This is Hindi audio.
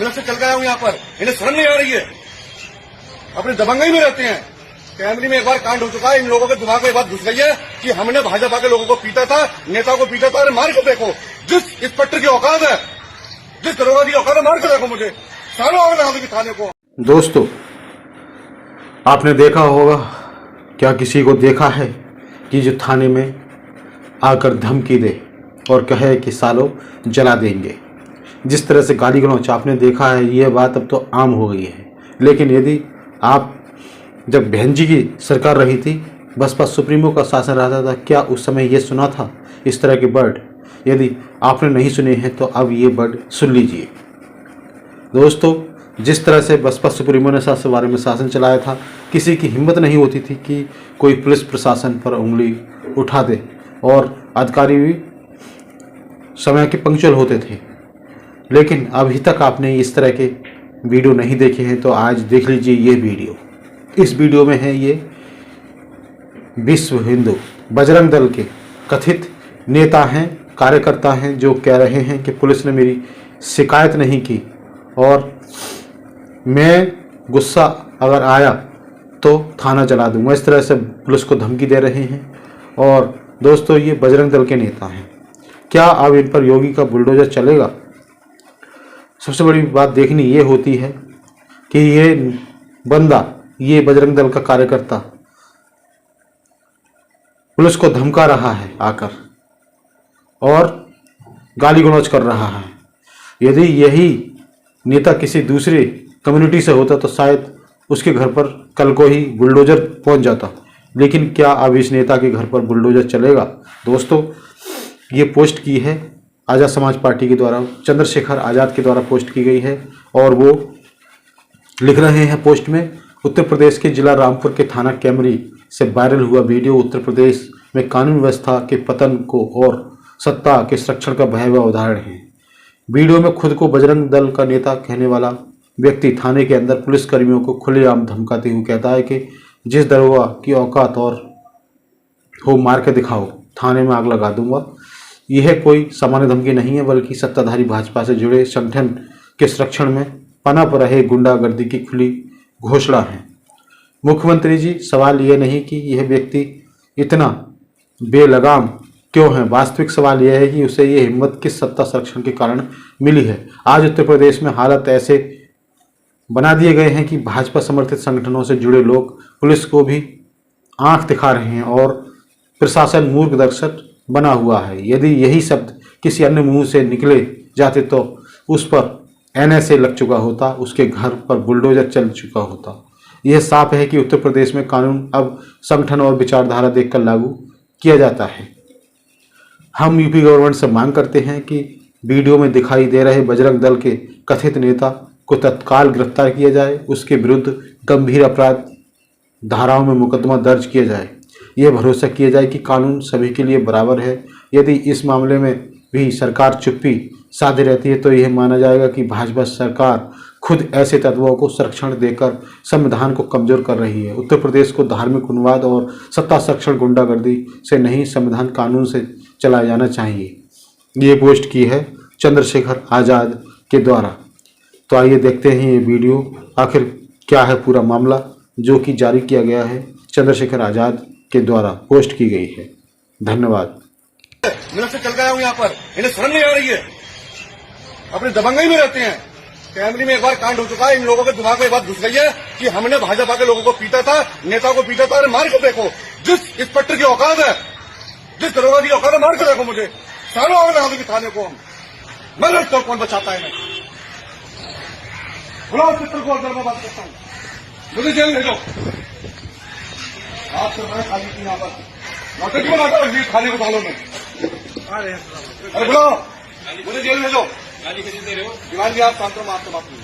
मैं से चल गया हूँ यहाँ पर, इन्हें शर्म नहीं आ रही है, अपने दबंगई में रहते हैं। कैमरे में एक बार कांड हो चुका है, इन लोगों के दिमाग में एक बात घुस गई है कि हमने भाजपा के लोगों को पीटा था, नेता को पीटा था। अरे मार के देखो, जिस इंस्पेक्टर की औकात है, जिस दरोगा की औकात है, मार के देखो मुझे, सालों आ गए थाने को। दोस्तों, आपने देखा होगा, क्या किसी को देखा है कि जो थाने में आकर धमकी दे और कहे कि सालों जला देंगे। जिस तरह से गाली गलौच आपने देखा है, ये बात अब तो आम हो गई है। लेकिन यदि आप जब बहन जी की सरकार रही थी, बसपा सुप्रीमो का शासन रहता था, क्या उस समय ये सुना था इस तरह के वर्ड? यदि आपने नहीं सुने हैं तो अब ये वर्ड सुन लीजिए। दोस्तों, जिस तरह से बसपा सुप्रीमो ने शासन बारे में शासन चलाया था, किसी की हिम्मत नहीं होती थी कि कोई पुलिस प्रशासन पर उंगली उठा दे, और अधिकारी भी समय के पंक्चुअल होते थे। लेकिन अभी तक आपने इस तरह के वीडियो नहीं देखे हैं तो आज देख लीजिए ये वीडियो। इस वीडियो में है ये विश्व हिंदू बजरंग दल के कथित नेता हैं, कार्यकर्ता हैं, जो कह रहे हैं कि पुलिस ने मेरी शिकायत नहीं की और मैं गुस्सा अगर आया तो थाना जला दूंगा। इस तरह से पुलिस को धमकी दे रहे हैं। और दोस्तों, ये बजरंग दल के नेता हैं। क्या अब इन पर योगी का बुलडोजर चलेगा? सबसे बड़ी बात देखनी ये होती है कि ये बंदा, ये बजरंग दल का कार्यकर्ता पुलिस को धमका रहा है आकर और गाली गलौच कर रहा है। यदि यही नेता किसी दूसरे कम्युनिटी से होता तो शायद उसके घर पर कल को ही बुलडोजर पहुंच जाता। लेकिन क्या अब इस नेता के घर पर बुलडोजर चलेगा? दोस्तों, ये पोस्ट की है आज़ाद समाज पार्टी के द्वारा, चंद्रशेखर आज़ाद के द्वारा पोस्ट की गई है। और वो लिख रहे हैं पोस्ट में, उत्तर प्रदेश के जिला रामपुर के थाना कैमरी से वायरल हुआ वीडियो उत्तर प्रदेश में कानून व्यवस्था के पतन को और सत्ता के संरक्षण का भयावह उदाहरण है। वीडियो में खुद को बजरंग दल का नेता कहने वाला व्यक्ति थाने के अंदर पुलिसकर्मियों को खुलेआम धमकाते हुए कहता है कि जिस दरोगा की औकात और हो मार के दिखाओ, थाने में आग लगा दूंगा। यह कोई सामान्य धमकी नहीं है, बल्कि सत्ताधारी भाजपा से जुड़े संगठन के संरक्षण में पनप रहे गुंडागर्दी की खुली घोषणा है। मुख्यमंत्री जी, सवाल यह नहीं कि यह व्यक्ति इतना बेलगाम क्यों है, वास्तविक सवाल यह है कि उसे यह हिम्मत किस सत्ता संरक्षण के कारण मिली है। आज उत्तर प्रदेश में हालात ऐसे बना दिए गए हैं कि भाजपा समर्थित संगठनों से जुड़े लोग पुलिस को भी आंख दिखा रहे हैं और प्रशासन मूर्ख दर्शक बना हुआ है। यदि यही शब्द किसी अन्य मुंह से निकले जाते तो उस पर NSA लग चुका होता, उसके घर पर बुलडोजर चल चुका होता। यह साफ है कि उत्तर प्रदेश में कानून अब संगठन और विचारधारा देखकर लागू किया जाता है। हम यूपी गवर्नमेंट से मांग करते हैं कि वीडियो में दिखाई दे रहे बजरंग दल के कथित नेता को तत्काल गिरफ्तार किया जाए, उसके विरुद्ध गंभीर अपराध धाराओं में मुकदमा दर्ज किया जाए। यह भरोसा किया जाए कि कानून सभी के लिए बराबर है। यदि इस मामले में भी सरकार चुप्पी साधे रहती है तो यह माना जाएगा कि भाजपा सरकार खुद ऐसे तत्वों को संरक्षण देकर संविधान को कमजोर कर रही है। उत्तर प्रदेश को धार्मिक उन्माद और सत्ता संरक्षण गुंडागर्दी से नहीं, संविधान कानून से चलाया जाना चाहिए। ये पोस्ट की है चंद्रशेखर आज़ाद के द्वारा। तो आइए देखते हैं ये वीडियो, आखिर क्या है पूरा मामला जो कि जारी किया गया है, चंद्रशेखर आज़ाद के द्वारा पोस्ट की गई है। धन्यवाद। मैं से चल गया हूँ यहाँ पर, इन्हें शर्म नहीं आ रही है, अपने दबंगई में रहते हैं। कैमरे में एक बार कांड हो चुका है, इन लोगों के दिमाग में एक बात घुस गई है कि हमने भाजपा के लोगों को पीटा था, नेता को पीटा था। अरे मार के देखो, जिस इंस्पेक्टर की औकात है, जिस दरोगा की औकात है, मार के देखो मुझे, सालों आ गए थाने को। हम मैं लड़ता हूँ, कौन बचाता है? बुलाओ इंस्पेक्टर को, अंदर मैं बात करता हूँ, मुझे जेल ले जाओ। आपसे मैं खाली थी यहाँ पर, नौटंकी बनाता हूँ थाने को सालों में। अरे बुलाओ, मुझे जेल ले जाओ। दीवान जी, आप शांत रहो, आपसे बात नहीं।